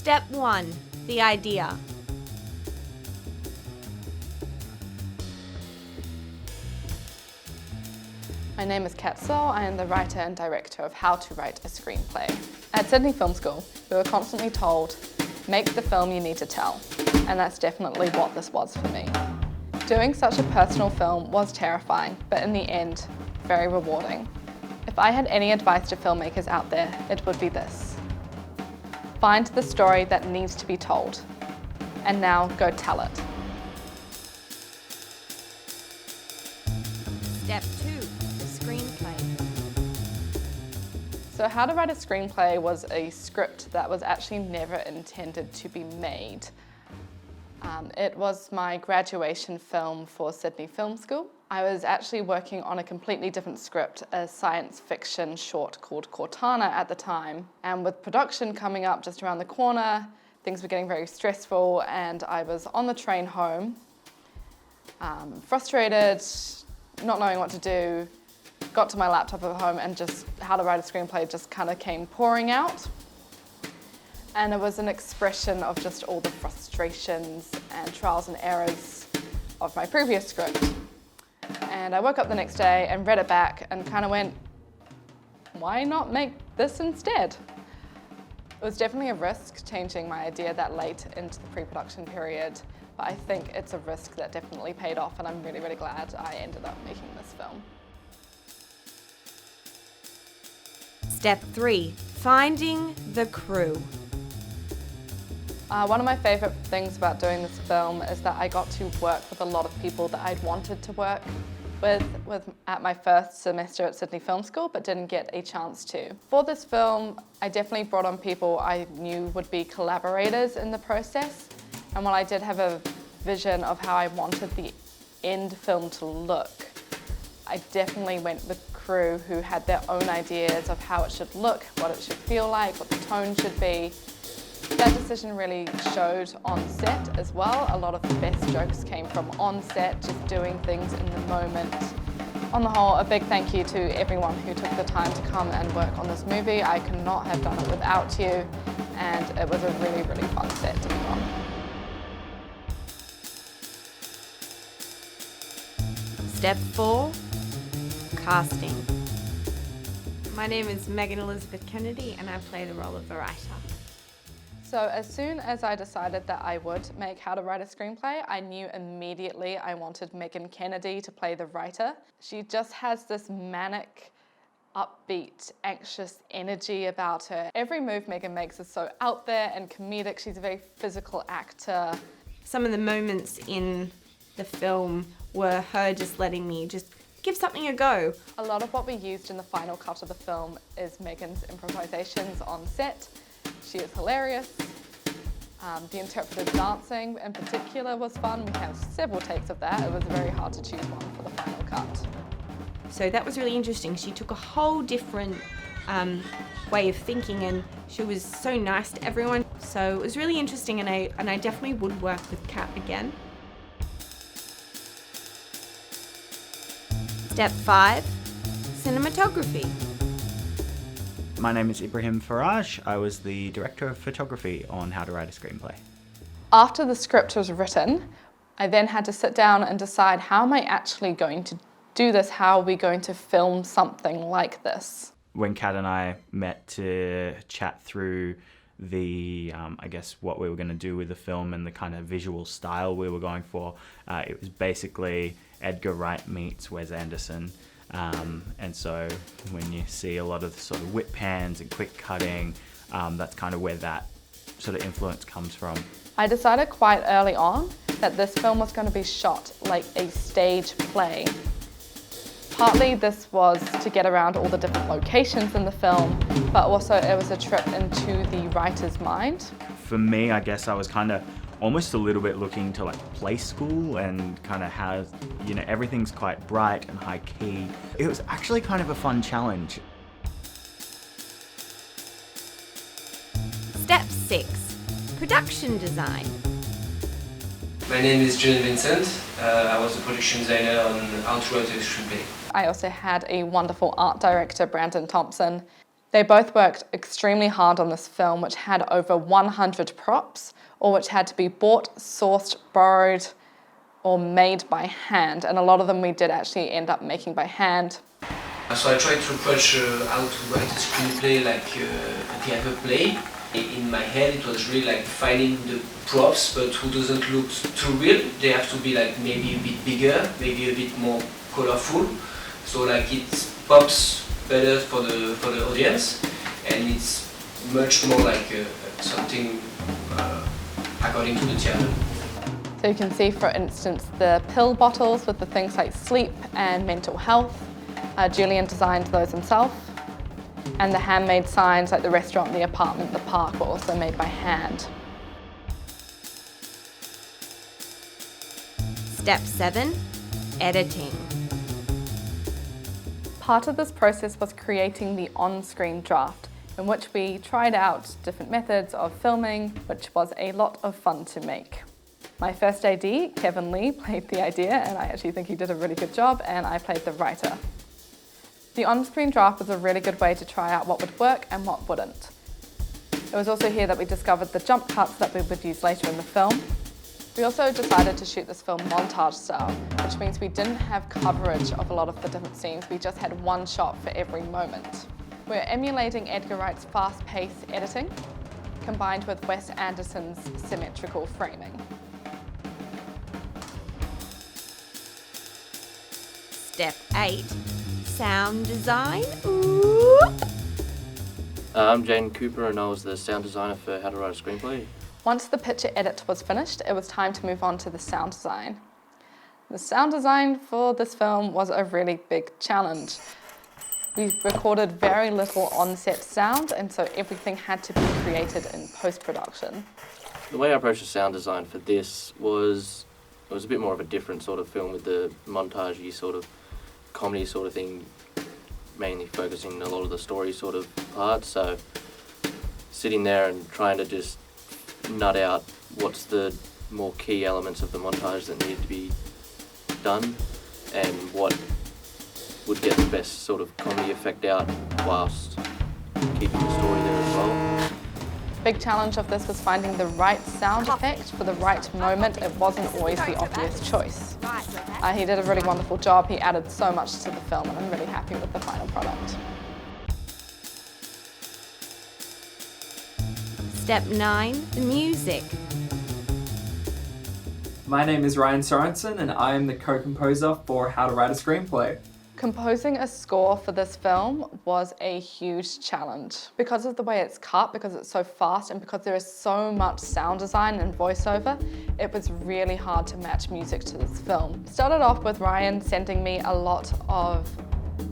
Step 1, the idea. My name is Kat Searle. I am the writer and director of How to Write a Screenplay. At Sydney Film School, we were constantly told, make the film you need to tell. And that's definitely what this was for me. Doing such a personal film was terrifying, but in the end, very rewarding. If I had any advice to filmmakers out there, it would be this. Find the story that needs to be told, and now go tell it. Step 2, the screenplay. So How to Write a Screenplay was a script that was actually never intended to be made. It was my graduation film for Sydney Film School. I was actually working on a completely different script, a science fiction short called Cortana at the time. And with production coming up just around the corner, things were getting very stressful, and I was on the train home, frustrated, not knowing what to do, got to my laptop at home, and just How to Write a Screenplay just kind of came pouring out. And it was an expression of just all the frustrations and trials and errors of my previous script. And I woke up the next day and read it back and kind of went, why not make this instead? It was definitely a risk changing my idea that late into the pre-production period, but I think it's a risk that definitely paid off, and I'm really, really glad I ended up making this film. Step 3, finding the crew. One of my favourite things about doing this film is that I got to work with a lot of people that I'd wanted to work with at my first semester at Sydney Film School, but didn't get a chance to. For this film, I definitely brought on people I knew would be collaborators in the process. And while I did have a vision of how I wanted the end film to look, I definitely went with crew who had their own ideas of how it should look, what it should feel like, what the tone should be. That decision really showed on set as well. A lot of the best jokes came from on set, just doing things in the moment. On the whole, a big thank you to everyone who took the time to come and work on this movie. I could not have done it without you, and it was a really, really fun set to be on. Step 4, casting. My name is Megan Elizabeth Kennedy, and I play the role of the writer. So as soon as I decided that I would make How to Write a Screenplay, I knew immediately I wanted Megan Kennedy to play the writer. She just has this manic, upbeat, anxious energy about her. Every move Megan makes is so out there and comedic. She's a very physical actor. Some of the moments in the film were her just letting me just give something a go. A lot of what we used in the final cut of the film is Megan's improvisations on set. She is hilarious. The interpretive dancing in particular was fun. We had several takes of that. It was very hard to choose one for the final cut. So that was really interesting. She took a whole different way of thinking, and she was so nice to everyone. So it was really interesting, and I definitely would work with Kat again. Step 5, cinematography. My name is Ibrahim Faraj. I was the director of photography on How to Write a Screenplay. After the script was written, I then had to sit down and decide, how am I actually going to do this? How are we going to film something like this? When Kat and I met to chat through the, I guess, what we were going to do with the film and the kind of visual style we were going for, it was basically Edgar Wright meets Wes Anderson. And so when you see a lot of sort of whip pans and quick cutting, that's kind of where that sort of influence comes from. I decided quite early on that this film was going to be shot like a stage play. Partly this was to get around all the different locations in the film, but also it was a trip into the writer's mind. For me, I guess I was kind of almost a little bit looking to like play school and kind of how, you know, everything's quite bright and high key. It was actually kind of a fun challenge. Step 6, production design. My name is John Vincent. I was the production designer on How to Write a Screenplay. I also had a wonderful art director, Brandon Thompson. They both worked extremely hard on this film, which had over 100 props, or which had to be bought, sourced, borrowed, or made by hand. And a lot of them we did actually end up making by hand. So I tried to approach how to write a screenplay like a theater play. In my head it was really like finding the props, but who doesn't look too real. They have to be like maybe a bit bigger, maybe a bit more colorful. So like it pops better for the audience, and it's much more like something according to the theater. So you can see, for instance, the pill bottles with the things like sleep and mental health. Julian designed those himself. And the handmade signs like the restaurant, the apartment, the park were also made by hand. Step 7, editing. Part of this process was creating the on-screen draft, in which we tried out different methods of filming, which was a lot of fun to make. My first AD, Kevin Lee, played the idea, and I actually think he did a really good job, and I played the writer. The on-screen draft was a really good way to try out what would work and what wouldn't. It was also here that we discovered the jump cuts that we would use later in the film. We also decided to shoot this film montage style, which means we didn't have coverage of a lot of the different scenes, we just had one shot for every moment. We're emulating Edgar Wright's fast-paced editing, combined with Wes Anderson's symmetrical framing. Step 8, sound design. Ooh. I'm Jane Cooper, and I was the sound designer for How to Write a Screenplay. Once the picture edit was finished, it was time to move on to the sound design. The sound design for this film was a really big challenge. We recorded very little on-set sound, and so everything had to be created in post-production. The way I approached the sound design for this was, it was a bit more of a different sort of film with the montage-y sort of comedy sort of thing, mainly focusing a lot of the story sort of parts. So sitting there and trying to just nut out what's the more key elements of the montage that need to be done and what would get the best sort of comedy effect out whilst keeping the story there as well. Big challenge of this was finding the right sound effect for the right moment. It wasn't always the obvious choice. He did a really wonderful job. He added so much to the film, and I'm really happy with the final product. Step 9, the music. My name is Ryan Sorensen, and I am the co-composer for How to Write a Screenplay. Composing a score for this film was a huge challenge. Because of the way it's cut, because it's so fast, and because there is so much sound design and voiceover, it was really hard to match music to this film. Started off with Ryan sending me a lot of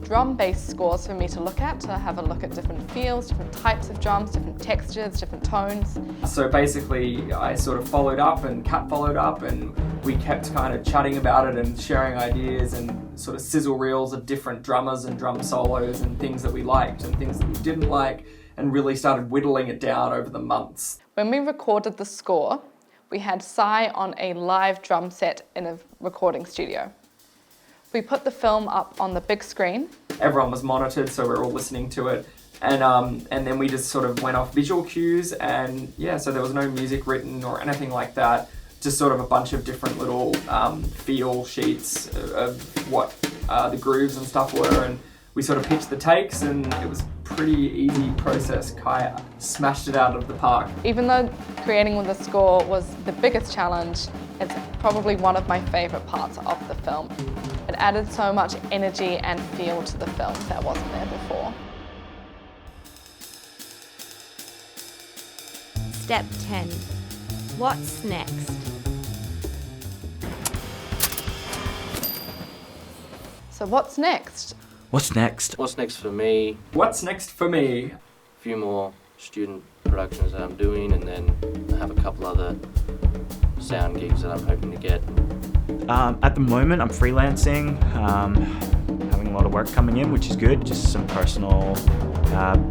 drum-based scores for me to look at, to have a look at different feels, different types of drums, different textures, different tones. So basically, I sort of followed up, and Kat followed up, and we kept kind of chatting about it and sharing ideas and sort of sizzle reels of different drummers and drum solos and things that we liked and things that we didn't like, and really started whittling it down over the months. When we recorded the score, we had Cy on a live drum set in a recording studio. We put the film up on the big screen. Everyone was monitored, so we were all listening to it. And then we just sort of went off visual cues, and yeah, so there was no music written or anything like that. Just sort of a bunch of different little feel sheets of what the grooves and stuff were, and we sort of pitched the takes, and it was a pretty easy process. Kai smashed it out of the park. Even though creating with the score was the biggest challenge, it's probably one of my favourite parts of the film. It added so much energy and feel to the film that wasn't there before. Step 10, what's next? So what's next? What's next? What's next for me? What's next for me? A few more student productions that I'm doing, and then I have a couple other sound gigs that I'm hoping to get. At the moment, I'm freelancing, having a lot of work coming in, which is good. Just some personal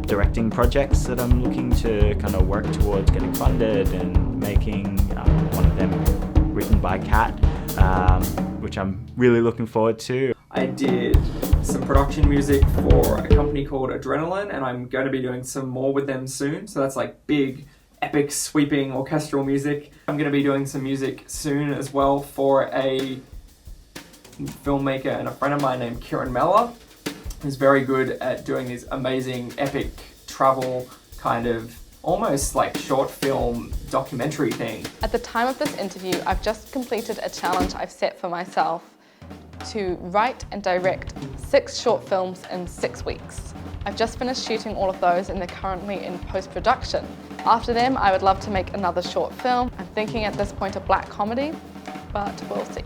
directing projects that I'm looking to kind of work towards getting funded and making. One of them written by Kat, which I'm really looking forward to. I did some production music for a company called Adrenaline, and I'm going to be doing some more with them soon. So that's like big, epic, sweeping orchestral music. I'm going to be doing some music soon as well for a filmmaker and a friend of mine named Kieran Meller, who's very good at doing these amazing, epic travel kind of almost like short film documentary thing. At the time of this interview, I've just completed a challenge I've set for myself to write and direct 6 short films in 6 weeks. I've just finished shooting all of those and they're currently in post-production. After them, I would love to make another short film. I'm thinking at this point a black comedy, but we'll see.